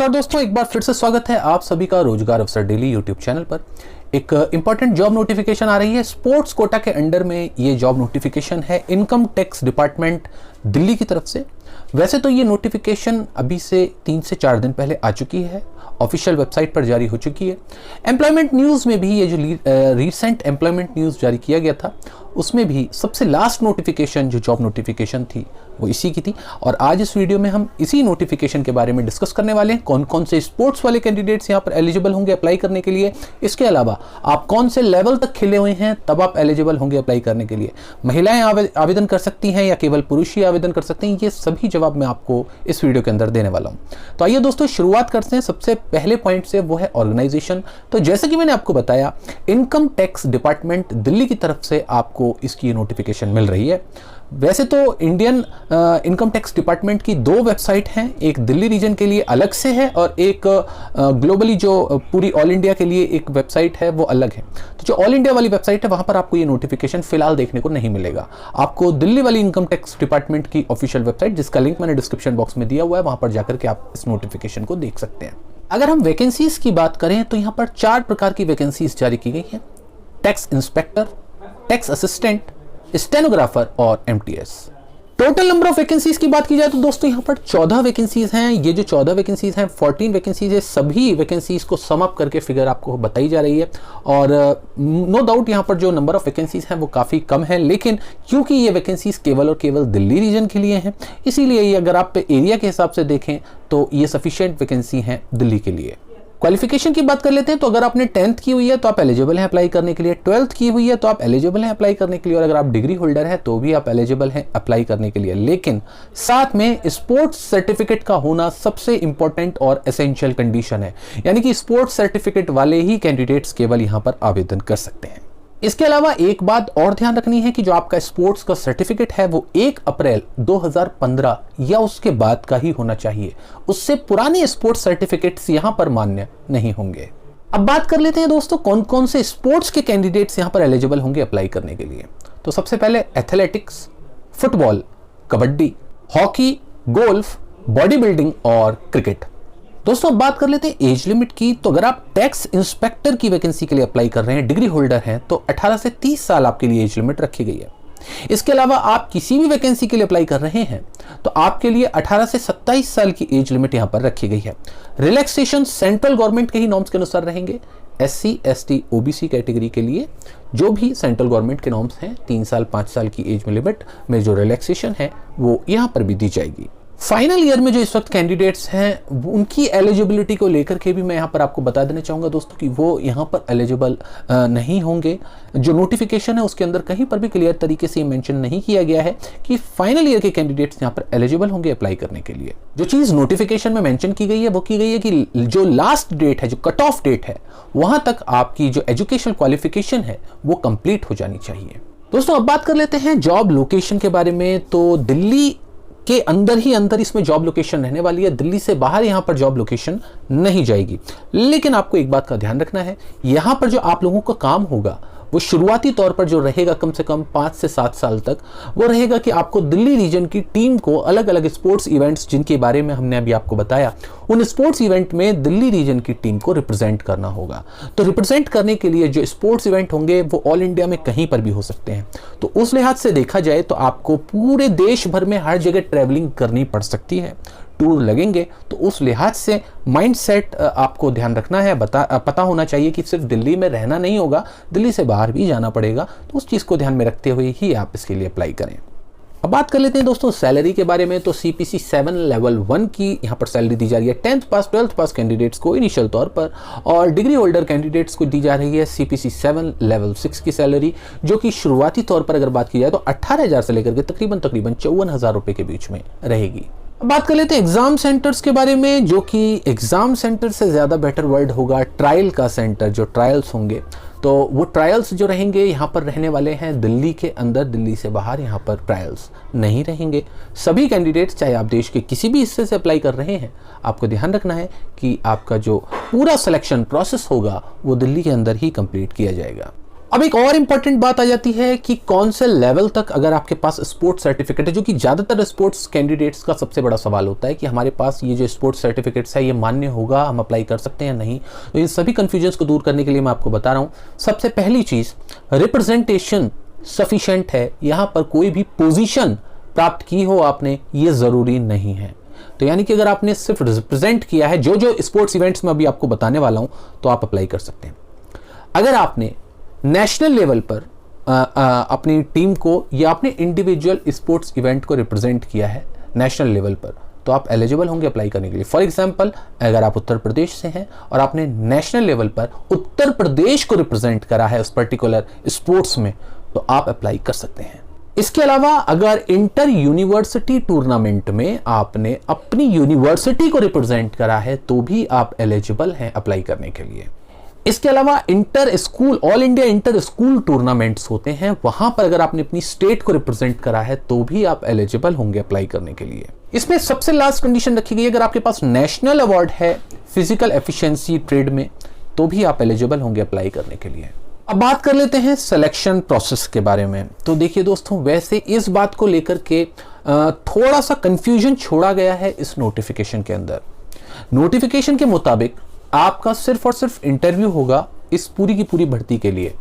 नमस्कार दोस्तों, एक बार फिर से स्वागत है आप सभी का रोजगार अवसर डेली यूट्यूब चैनल पर। एक इंपॉर्टेंट जॉब नोटिफिकेशन आ रही है स्पोर्ट्स कोटा के अंडर में। ये जॉब नोटिफिकेशन है इनकम टैक्स डिपार्टमेंट दिल्ली की तरफ से। वैसे तो ये नोटिफिकेशन अभी से 3 से 4 दिन पहले आ चुकी है, ऑफिशियल वेबसाइट पर जारी हो चुकी है। एम्प्लॉयमेंट न्यूज़ में भी ये जो रिसेंट एम्प्लॉयमेंट न्यूज़ जारी किया गया था उसमें भी सबसे लास्ट नोटिफिकेशन जो जॉब नोटिफिकेशन थी वो इसी की थी। और आज इस वीडियो में हम इसी नोटिफिकेशन के बारे में डिस्कस करने वाले हैं। कौन कौन से स्पोर्ट्स वाले कैंडिडेट्स यहाँ पर एलिजिबल होंगे अप्लाई करने के लिए, इसके अलावा आप कौन से लेवल तक खेले हुए हैं तब आप एलिजिबल होंगे अप्लाई करने के लिए। महिलाएं आवेदन कर सकती हैं या केवल पुरुष ही आवेदन कर सकते हैं, ये सभी जवाब मैं आपको इस वीडियो के अंदर देने वाला हूँ। तो आइए दोस्तों शुरुआत करते हैं सबसे पहले पॉइंट से, वो है ऑर्गेनाइजेशन। तो जैसे कि मैंने आपको बताया, इनकम टैक्स डिपार्टमेंट दिल्ली की तरफ से आपको इसकी नोटिफिकेशन मिल रही है। वैसे तो इंडियन इनकम टैक्स डिपार्टमेंट की 2 वेबसाइट हैं, एक दिल्ली रीजन के लिए अलग से है और एक ग्लोबली जो पूरी ऑल इंडिया के लिए एक वेबसाइट है वो अलग है। तो जो ऑल इंडिया वाली वेबसाइट है वहां पर आपको ये नोटिफिकेशन फिलहाल देखने को नहीं मिलेगा। आपको दिल्ली वाली इनकम टैक्स डिपार्टमेंट की ऑफिशियल वेबसाइट, जिसका लिंक मैंने डिस्क्रिप्शन बॉक्स में दिया हुआ है, वहां पर जाकर के आप इस नोटिफिकेशन को देख सकते हैं। अगर हम वैकेंसीज की बात करें तो यहाँ पर 4 प्रकार की वैकेंसीज जारी की गई हैं: tax inspector, tax assistant, stenographer और MTS. Total number of vacancies की बात की जाए तो दोस्तों यहाँ पर 14 वैकेंसीज हैं। ये जो 14 वैकेंसीज हैं 14 वैकेंसीज है, सभी वैकेंसीज को सम अप करके फिगर आपको बताई जा रही है। और नो डाउट यहाँ पर जो नंबर ऑफ वैकेंसीज हैं वो काफ़ी कम है, लेकिन क्योंकि ये वैकेंसीज केवल और केवल दिल्ली रीजन के लिए हैं, इसीलिए ये अगर आप एरिया के हिसाब से देखें तो ये सफिशिएंट वैकेंसी हैं दिल्ली के लिए। क्वालिफिकेशन की बात कर लेते हैं तो अगर आपने 10th की हुई है तो आप एलिजिबल हैं अप्लाई करने के लिए, 12th की हुई है तो आप एलिजिबल हैं अप्लाई करने के लिए, और अगर आप डिग्री होल्डर हैं तो भी आप एलिजिबल हैं अप्लाई करने के लिए। लेकिन साथ में स्पोर्ट्स सर्टिफिकेट का होना सबसे इंपॉर्टेंट और एसेंशियल कंडीशन है, यानी कि स्पोर्ट्स सर्टिफिकेट वाले ही कैंडिडेट्स केवल यहां पर आवेदन कर सकते हैं। इसके अलावा एक बात और ध्यान रखनी है कि जो आपका स्पोर्ट्स का सर्टिफिकेट है वो 1 अप्रैल 2015 या उसके बाद का ही होना चाहिए। उससे पुराने स्पोर्ट्स सर्टिफिकेट्स यहां पर मान्य नहीं होंगे। अब बात कर लेते हैं दोस्तों कौन कौन से स्पोर्ट्स के कैंडिडेट्स यहां पर एलिजिबल होंगे अप्लाई करने के लिए। तो सबसे पहले athletics, football, kabaddi, hockey, golf, body building और क्रिकेट। दोस्तों बात कर लेते हैं एज लिमिट की। तो अगर आप टैक्स इंस्पेक्टर की वैकेंसी के लिए अप्लाई कर रहे हैं, डिग्री होल्डर हैं, तो 18 से 30 साल आपके लिए एज लिमिट रखी गई है। इसके अलावा आप किसी भी वैकेंसी के लिए अप्लाई कर रहे हैं तो आपके लिए 18 से 27 साल की एज लिमिट यहां पर रखी गई है। रिलैक्सेशन सेंट्रल गवर्नमेंट के ही नॉर्म्स के अनुसार रहेंगे। SC, ST, OBC कैटेगरी के लिए जो भी सेंट्रल गवर्नमेंट के नॉर्म्स हैं, 3 साल 5 साल की एज में लिमिट में जो रिलैक्सेशन है वो यहां पर भी दी जाएगी। फाइनल ईयर में जो इस वक्त कैंडिडेट्स हैं उनकी एलिजिबिलिटी को लेकर के भी मैं यहाँ पर आपको बता देना चाहूँगा दोस्तों कि वो यहाँ पर एलिजिबल नहीं होंगे। जो नोटिफिकेशन है उसके अंदर कहीं पर भी क्लियर तरीके से मेंशन नहीं किया गया है कि फाइनल ईयर के कैंडिडेट्स यहाँ पर एलिजिबल होंगे अप्लाई करने के लिए। जो चीज़ नोटिफिकेशन में मेंशन की गई है वो की गई है कि जो लास्ट डेट है, जो कट ऑफ डेट है, वहाँ तक आपकी जो एजुकेशनल क्वालिफिकेशन है वो कंप्लीट हो जानी चाहिए। दोस्तों अब बात कर लेते हैं जॉब लोकेशन के बारे में। तो दिल्ली के अंदर ही अंदर इसमें जॉब लोकेशन रहने वाली है, दिल्ली से बाहर यहां पर जॉब लोकेशन नहीं जाएगी। लेकिन आपको एक बात का ध्यान रखना है, यहां पर जो आप लोगों का काम होगा वो शुरुआती तौर पर जो रहेगा कम से कम 5 से 7 साल तक, वो रहेगा कि आपको दिल्ली रीजन की टीम को अलग अलग स्पोर्ट्स इवेंट्स जिनके बारे में हमने अभी आपको बताया, उन स्पोर्ट्स इवेंट में दिल्ली रीजन की टीम को रिप्रेजेंट करना होगा। तो रिप्रेजेंट करने के लिए जो स्पोर्ट्स इवेंट होंगे वो ऑल इंडिया में कहीं पर भी हो सकते हैं। तो उस लिहाज से देखा जाए तो आपको पूरे देश भर में हर जगह ट्रैवलिंग करनी पड़ सकती है, टूर लगेंगे। तो उस लिहाज से माइंडसेट आपको ध्यान रखना है, पता होना चाहिए कि सिर्फ दिल्ली में रहना नहीं होगा, दिल्ली से बाहर भी जाना पड़ेगा। तो उस चीज़ को ध्यान में रखते हुए ही आप इसके लिए अप्लाई करें। अब बात कर लेते हैं दोस्तों सैलरी के बारे में। तो CPC 7 लेवल 1 की यहाँ पर सैलरी दी जा रही है 10th पास 12th पास कैंडिडेट्स को इनिशियल तौर पर, और डिग्री होल्डर कैंडिडेट्स को दी जा रही है CPC 7 लेवल 6 की सैलरी, जो कि शुरुआती तौर पर अगर बात की जाए तो 18,000 से लेकर के तकरीबन 54,000 रुपये के बीच में रहेगी। बात कर लेते हैं एग्जाम सेंटर्स के बारे में, जो कि एग्जाम सेंटर से ज़्यादा बेटर वर्ड होगा ट्रायल का सेंटर। जो ट्रायल्स होंगे तो वो ट्रायल्स जो रहेंगे यहाँ पर रहने वाले हैं दिल्ली के अंदर, दिल्ली से बाहर यहाँ पर ट्रायल्स नहीं रहेंगे। सभी कैंडिडेट्स चाहे आप देश के किसी भी हिस्से से अप्लाई कर रहे हैं, आपको ध्यान रखना है कि आपका जो पूरा सिलेक्शन प्रोसेस होगा वो दिल्ली के अंदर ही कंप्लीट किया जाएगा। अब एक और इंपॉर्टेंट बात आ जाती है कि कौन से लेवल तक अगर आपके पास स्पोर्ट्स सर्टिफिकेट है, जो कि ज़्यादातर स्पोर्ट्स कैंडिडेट्स का सबसे बड़ा सवाल होता है कि हमारे पास ये जो स्पोर्ट्स सर्टिफिकेट्स है ये मान्य होगा, हम अप्लाई कर सकते हैं नहीं। तो इन सभी कन्फ्यूजन्स को दूर करने के लिए मैं आपको बता रहा हूँ। सबसे पहली चीज़, रिप्रेजेंटेशन सफिशेंट है। यहाँ पर कोई भी पोजीशन प्राप्त की हो आपने, ये ज़रूरी नहीं है। तो यानी कि अगर आपने सिर्फ रिप्रेजेंट किया है जो जो स्पोर्ट्स इवेंट्स में अभी आपको बताने वाला हूँ, तो आप अप्लाई कर सकते हैं। अगर आपने नेशनल लेवल पर अपनी टीम को या अपने इंडिविजुअल स्पोर्ट्स इवेंट को रिप्रेजेंट किया है नेशनल लेवल पर, तो आप एलिजिबल होंगे अप्लाई करने के लिए। फॉर एग्जांपल, अगर आप उत्तर प्रदेश से हैं और आपने नेशनल लेवल पर उत्तर प्रदेश को रिप्रेजेंट करा है उस पर्टिकुलर स्पोर्ट्स में, तो आप अप्लाई कर सकते हैं। इसके अलावा अगर इंटर यूनिवर्सिटी टूर्नामेंट में आपने अपनी यूनिवर्सिटी को रिप्रेजेंट करा है, तो भी आप एलिजिबल हैं अप्लाई करने के लिए। इसके अलावा inter school, all India inter school tournaments होते हैं, वहां पर अगर आपने अपनी स्टेट को रिप्रेजेंट करा है, तो भी आप एलिजिबल होंगे अप्लाई करने के लिए। इसमें सबसे लास्ट कंडीशन रखी गई, अगर आपके पास नेशनल अवार्ड है फिजिकल एफिशिएंसी ट्रेड में, तो भी आप एलिजिबल होंगे अप्लाई करने के लिए। अब बात कर लेते हैं सिलेक्शन प्रोसेस के बारे में। तो देखिए दोस्तों, वैसे इस बात को लेकर के थोड़ा सा कंफ्यूजन छोड़ा गया है इस नोटिफिकेशन के अंदर। नोटिफिकेशन के मुताबिक आपका सिर्फ और सिर्फ इंटरव्यू होगा इस पूरी की पूरी भर्ती के लिए।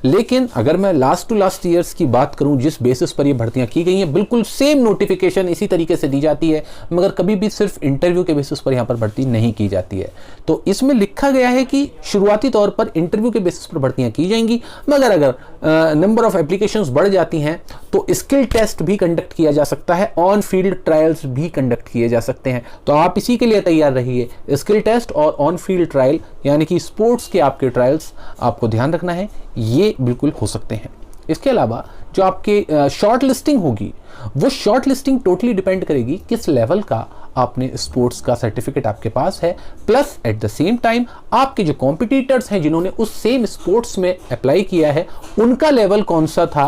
लेकिन अगर मैं लास्ट टू लास्ट ईयर्स की बात करूं, जिस बेसिस पर ये भर्तियां की गई हैं, बिल्कुल सेम नोटिफिकेशन इसी तरीके से दी जाती है, मगर कभी भी सिर्फ इंटरव्यू के बेसिस पर यहां पर भर्ती नहीं की जाती है। तो इसमें लिखा गया है कि शुरुआती तौर पर इंटरव्यू के बेसिस पर भर्तियां की जाएंगी, मगर अगर नंबर ऑफ एप्लीकेशंस बढ़ जाती हैं तो स्किल टेस्ट भी कंडक्ट किया जा सकता है, ऑन फील्ड ट्रायल्स भी कंडक्ट किए जा सकते हैं। तो आप इसी के लिए तैयार रहिए, स्किल टेस्ट और ऑन फील्ड ट्रायल यानी कि स्पोर्ट्स के आपके ट्रायल्स आपको ध्यान रखना है, ये बिल्कुल हो सकते हैं। इसके अलावा जो आपके शॉर्ट लिस्टिंग होगी, वो शॉर्ट लिस्टिंग टोटली डिपेंड करेगी किस लेवल का आपने स्पोर्ट्स का सर्टिफिकेट आपके पास है, plus at the same time आपके जो कॉम्पिटिटर्स हैं जिन्होंने उस सेम स्पोर्ट्स में अप्लाई किया है, उनका लेवल कौन सा था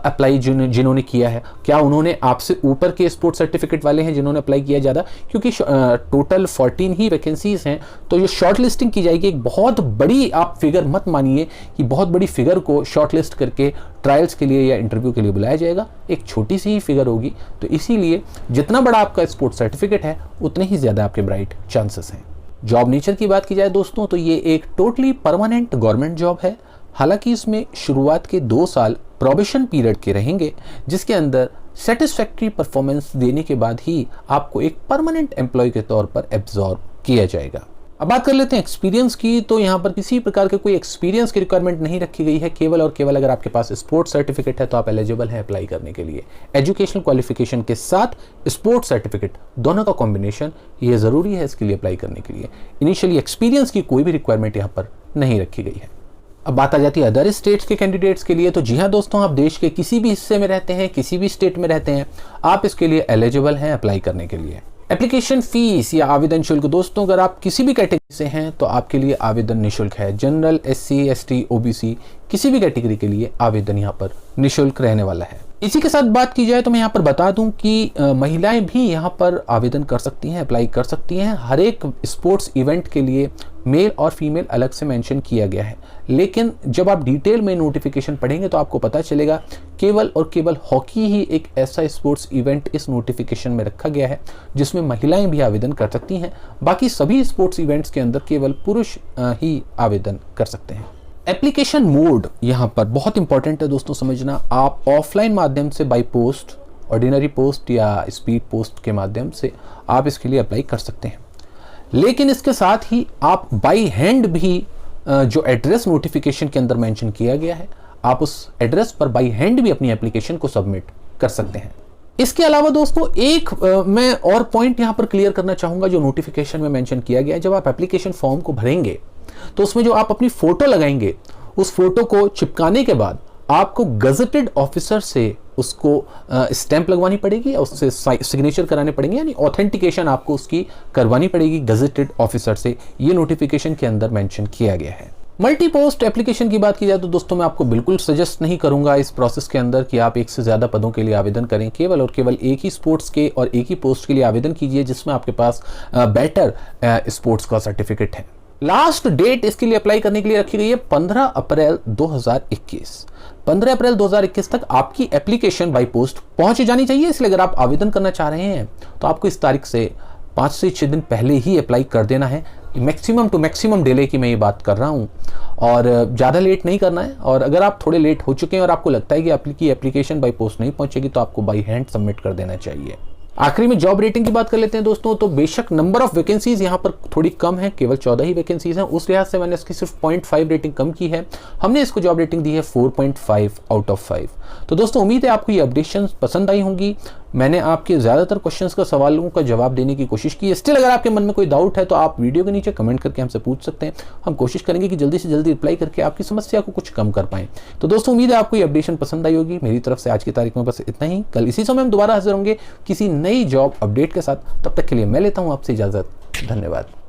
अप्लाई जिन्होंने किया है। क्या उन्होंने आपसे ऊपर के स्पोर्ट्स सर्टिफिकेट वाले हैं जिन्होंने अप्लाई किया ज़्यादा, क्योंकि टोटल 14 ही वैकेंसीज हैं। तो जो शॉर्ट लिस्टिंग की जाएगी, एक बहुत बड़ी आप फिगर मत मानिए कि बहुत बड़ी फिगर को शॉर्ट लिस्ट करके ट्रायल्स के लिए या इंटरव्यू के लिए बुलाया जाएगा, एक छोटी सी ही फिगर होगी। तो इसीलिए जितना बड़ा आपका स्पोर्ट्स सर्टिफिकेट है, उतने ही ज़्यादा आपके ब्राइट चांसेस हैं। जॉब नेचर की बात की जाए दोस्तों, तो ये एक टोटली परमानेंट गवर्नमेंट जॉब है। हालांकि इसमें शुरुआत के 2 साल प्रोबेशन पीरियड के रहेंगे, जिसके अंदर सेटिस्फैक्ट्री परफॉर्मेंस देने के बाद ही आपको एक परमानेंट एम्प्लॉय के तौर पर एब्जॉर्ब किया जाएगा। अब बात कर लेते हैं एक्सपीरियंस की। तो यहाँ पर किसी प्रकार के कोई एक्सपीरियंस की रिक्वायरमेंट नहीं रखी गई है, केवल और केवल अगर आपके पास स्पोर्ट्स सर्टिफिकेट है तो आप एलिजिबल हैं अप्लाई करने के लिए। एजुकेशनल क्वालिफिकेशन के साथ स्पोर्ट्स सर्टिफिकेट दोनों का कॉम्बिनेशन ये ज़रूरी है इसके लिए अप्लाई करने के लिए। इनिशियली एक्सपीरियंस की कोई भी रिक्वायरमेंट यहाँ पर नहीं रखी गई है। अब बात आ जाती है अदर स्टेट्स के कैंडिडेट्स के लिए। तो जी हाँ दोस्तों, आप देश के किसी भी हिस्से में रहते हैं, किसी भी स्टेट में रहते हैं, आप इसके लिए एलिजिबल हैं अप्लाई करने के लिए। एप्लीकेशन फीस या आवेदन शुल्क दोस्तों, अगर आप किसी भी कैटेगरी से हैं तो आपके लिए आवेदन निःशुल्क है। जनरल, SC, ST, OBC किसी भी कैटेगरी के लिए आवेदन यहाँ पर निःशुल्क रहने वाला है। इसी के साथ बात की जाए तो मैं यहाँ पर बता दूं कि महिलाएं भी यहाँ पर आवेदन कर सकती हैं, अप्लाई कर सकती हैं। हर एक स्पोर्ट्स इवेंट के लिए मेल और फीमेल अलग से मेंशन किया गया है, लेकिन जब आप डिटेल में नोटिफिकेशन पढ़ेंगे तो आपको पता चलेगा केवल और केवल हॉकी ही एक ऐसा स्पोर्ट्स इवेंट इस नोटिफिकेशन में रखा गया है जिसमें महिलाएं भी आवेदन कर सकती हैं। बाकी सभी स्पोर्ट्स इवेंट्स के अंदर केवल पुरुष ही आवेदन कर सकते हैं। एप्लीकेशन मोड यहाँ पर बहुत इंपॉर्टेंट है दोस्तों समझना। आप ऑफलाइन माध्यम से बाय पोस्ट, ऑर्डिनरी पोस्ट या स्पीड पोस्ट के माध्यम से आप इसके लिए अप्लाई कर सकते हैं, लेकिन इसके साथ ही आप बाय हैंड भी जो एड्रेस नोटिफिकेशन के अंदर मेंशन किया गया है, आप उस एड्रेस पर बाय हैंड भी अपनी एप्लीकेशन को सबमिट कर सकते हैं। इसके अलावा दोस्तों एक मैं और पॉइंट यहाँ पर क्लियर करना चाहूँगा जो नोटिफिकेशन में मेंशन किया गया है। जब आप एप्लीकेशन फॉर्म को भरेंगे तो उसमें जो आप अपनी फोटो लगाएंगे, उस फोटो को चिपकाने के बाद आपको गजेटेड ऑफिसर से उसको स्टैंप लगवानी पड़ेगी और उससे सिग्नेचर कराने पड़ेंगे, यानी ऑथेंटिकेशन आपको उसकी करवानी पड़ेगी गजेटेड ऑफिसर से। ये नोटिफिकेशन के अंदर मेंशन किया गया है। मल्टी पोस्ट एप्लीकेशन की बात की जाए तो दोस्तों मैं आपको बिल्कुल सजेस्ट नहीं करूंगा इस प्रोसेस के अंदर कि आप एक से ज़्यादा पदों के लिए आवेदन करें। केवल और केवल एक ही स्पोर्ट्स के और एक ही पोस्ट के लिए आवेदन कीजिए जिसमें आपके पास बेटर स्पोर्ट्स का सर्टिफिकेट है। लास्ट डेट इसके लिए अप्लाई करने के लिए रखी गई है 15 अप्रैल 2021। 15 अप्रैल 2021 तक आपकी एप्लीकेशन बाय पोस्ट पहुंच जानी चाहिए। इसलिए अगर आप आवेदन करना चाह रहे हैं तो आपको इस तारीख से 5 से 6 दिन पहले ही अप्लाई कर देना है। मैक्सिमम टू मैक्सिमम डिले की मैं ये बात कर रहा हूँ और ज़्यादा लेट नहीं करना है। और अगर आप थोड़े लेट हो चुके हैं और आपको लगता है कि आपकी एप्लीकेशन बाय पोस्ट नहीं पहुंचेगी तो आपको बाय हैंड सबमिट कर देना चाहिए। आखिरी में जॉब रेटिंग की बात कर लेते हैं दोस्तों। तो बेशक नंबर ऑफ वैकेंसीज यहाँ पर थोड़ी कम है, केवल 14 ही वैकेंसीज हैं, उस लिहाज से मैंने इसकी सिर्फ 0.5 रेटिंग कम की है। हमने इसको जॉब रेटिंग दी है 4.5 आउट ऑफ 5। तो दोस्तों उम्मीद है आपको ये अपडेशन पसंद आई होंगी। मैंने आपके ज़्यादातर क्वेश्चंस का सवालों का जवाब देने की कोशिश की है। स्टिल अगर आपके मन में कोई डाउट है तो आप वीडियो के नीचे कमेंट करके हमसे पूछ सकते हैं। हम कोशिश करेंगे कि जल्दी से जल्दी रिप्लाई करके आपकी समस्या को कुछ कम कर पाएं। तो दोस्तों उम्मीद है आपको ये अपडेशन पसंद आई होगी। मेरी तरफ से आज की तारीख में बस इतना ही। कल इसी समय हम दोबारा हाजिर होंगे किसी नई जॉब अपडेट के साथ। तब तक के लिए मैं लेता हूँ आपसे इजाज़त। धन्यवाद।